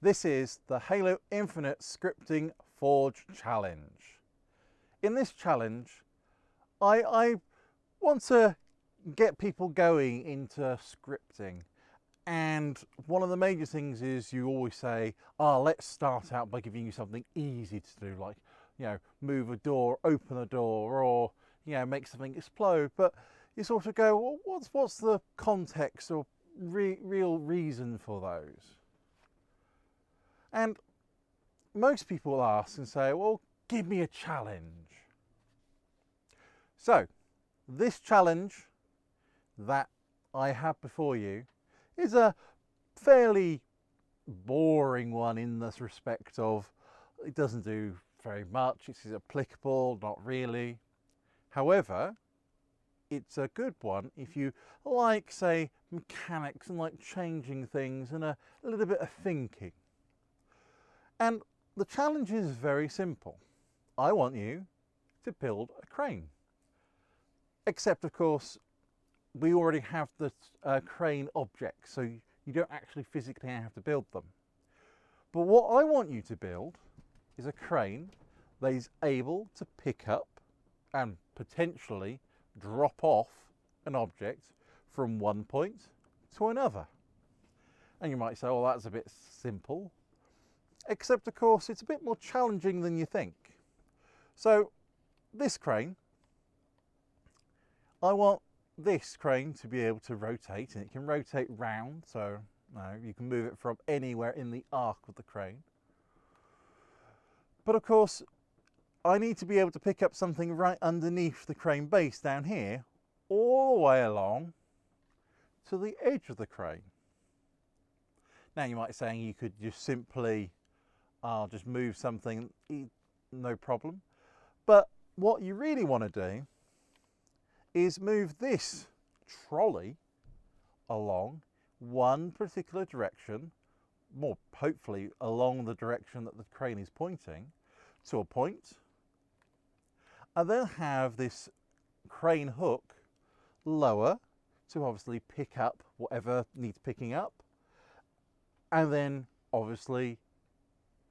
This is the Halo Infinite Scripting Forge Challenge. In this challenge, I want to get people going into scripting. And one of the major things is you always say, let's start out by giving you something easy to do, like, move a door, open a door, or, make something explode. But you sort of go, well, what's the context or real reason for those? And most people ask and say, well, give me a challenge. So this challenge that I have before you is a fairly boring one in this respect of it doesn't do very much. It's applicable, not really. However, it's a good one if you like, say, mechanics and like changing things and a little bit of thinking. And the challenge is very simple. I want you to build a crane. Except, of course, we already have the crane objects, so you don't actually physically have to build them. But what I want you to build is a crane that is able to pick up and potentially drop off an object from one point to another. And you might say, oh, that's a bit simple. Except, of course, it's a bit more challenging than you think. So this crane, I want this crane to be able to rotate, and it can rotate round, so you can move it from anywhere in the arc of the crane. But of course, I need to be able to pick up something right underneath the crane base down here, all the way along to the edge of the crane. Now you might be saying you could just simply just move something, no problem. But what you really want to do is move this trolley along one particular direction, more hopefully along the direction that the crane is pointing, to a point, and then have this crane hook lower to obviously pick up whatever needs picking up, and then obviously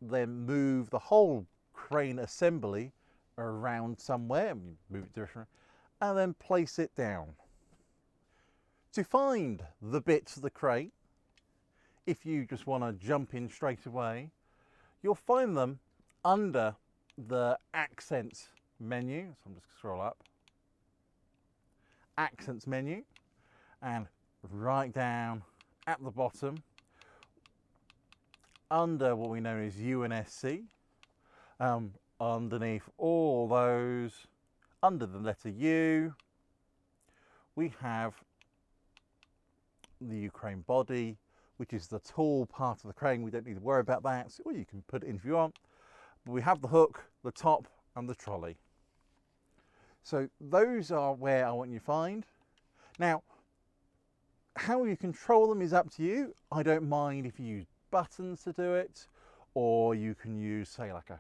move the whole crane assembly around somewhere, move it direction, and then place it down. To find the bits of the crane, if you just want to jump in straight away, you'll find them under the accents menu. So I'm just going to scroll up. Accents menu, and right down at the bottom, under what we know as UNSC, underneath all those, under the letter U, we have the Ukraine body, which is the tall part of the crane. We don't need to worry about that. So, well, you can put it in if you want. But we have the hook, the top, and the trolley. So those are where I want you to find. Now, how you control them is up to you. I don't mind if you use buttons to do it, or you can use, say, like a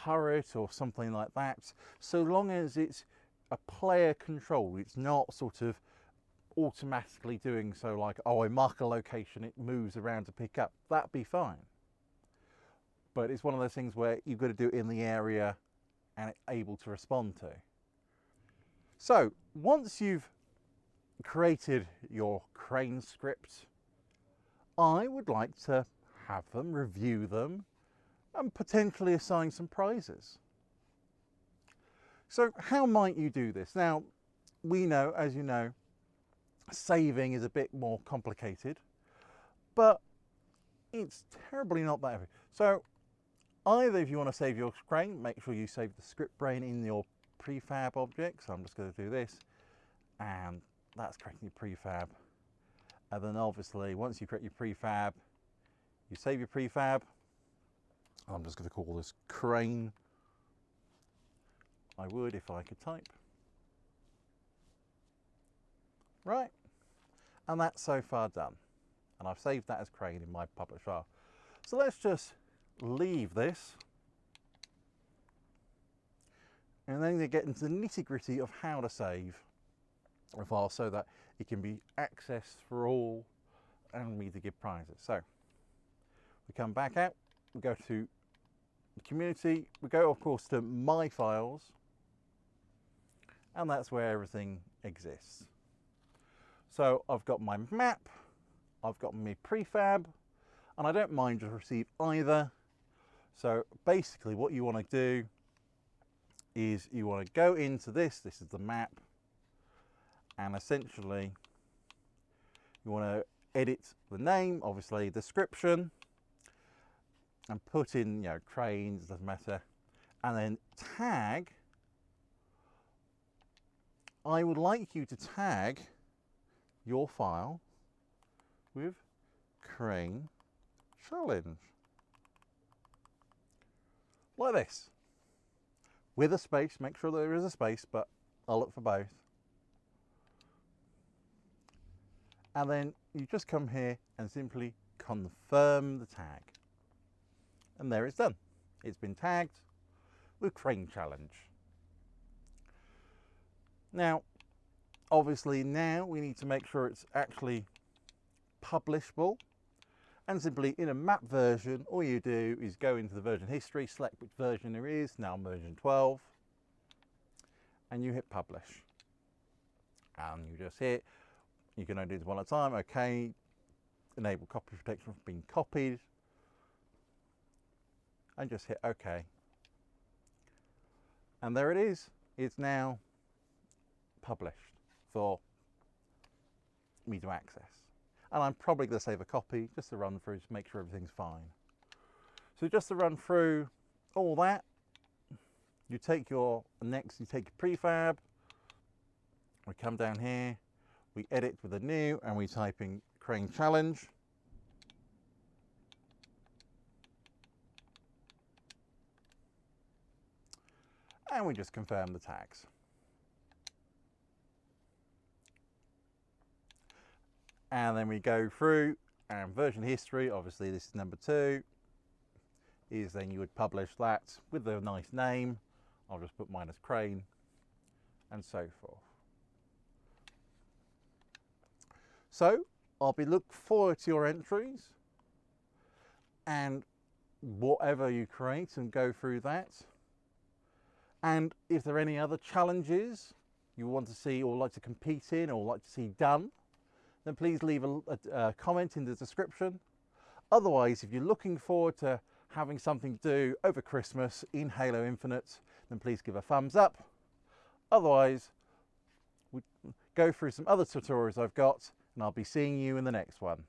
turret or something like that, so long as it's a player control. It's not sort of automatically doing so, like, I mark a location, it moves around to pick up. That'd be fine. But it's one of those things where you've got to do it in the area and it's able to respond to. So once you've created your crane script, I would like to have them, review them, and potentially assign some prizes. So how might you do this? Now, we know, as you know, saving is a bit more complicated, but it's terribly not that heavy. So either if you want to save your crane, make sure you save the script brain in your prefab object. So I'm just going to do this, and that's creating your prefab. And then obviously once you create your prefab, you save your prefab. I'm just going to call this crane. I would if I could type. Right, and that's so far done. And I've saved that as crane in my published file. So let's just leave this. And then they get into the nitty-gritty of how to save a file so that it can be accessed for all and me to give prizes. So We come back out, we go to the community, we go of course to my files, and that's where everything exists. So I've got my map, I've got my prefab, and I don't mind to receive either. So basically what you want to do is you want to go into this is the map, and essentially you want to edit the name, obviously description, and put in, you know, cranes, doesn't matter, and then tag. I would like you to tag your file with crane challenge, like this, with a space. Make sure there is a space, but I'll look for both. And then you just come here and simply confirm the tag. And there it's done. It's been tagged with crane challenge. Now, obviously now we need to make sure it's actually publishable. And simply in a map version, all you do is go into the version history, select which version there is, now version 12, and you hit publish. And you just hit, you can only do this one at a time, okay, enable copy protection from being copied, and just hit OK. And there it is, it's now published for me to access. And I'm probably going to save a copy just to run through to make sure everything's fine. So just to run through all that, you take your prefab, we come down here, we edit with a new, and we type in crane challenge. And we just confirm the tags. And then we go through and version history, obviously this is number 2, is then you would publish that with a nice name. I'll just put mine as crane, and so forth. So I'll be looking forward to your entries and whatever you create, and go through that. And if there are any other challenges you want to see or like to compete in or like to see done, then please leave a comment in the description. Otherwise, if you're looking forward to having something to do over Christmas in Halo Infinite, then please give a thumbs up. Otherwise, we go through some other tutorials I've got, and I'll be seeing you in the next one.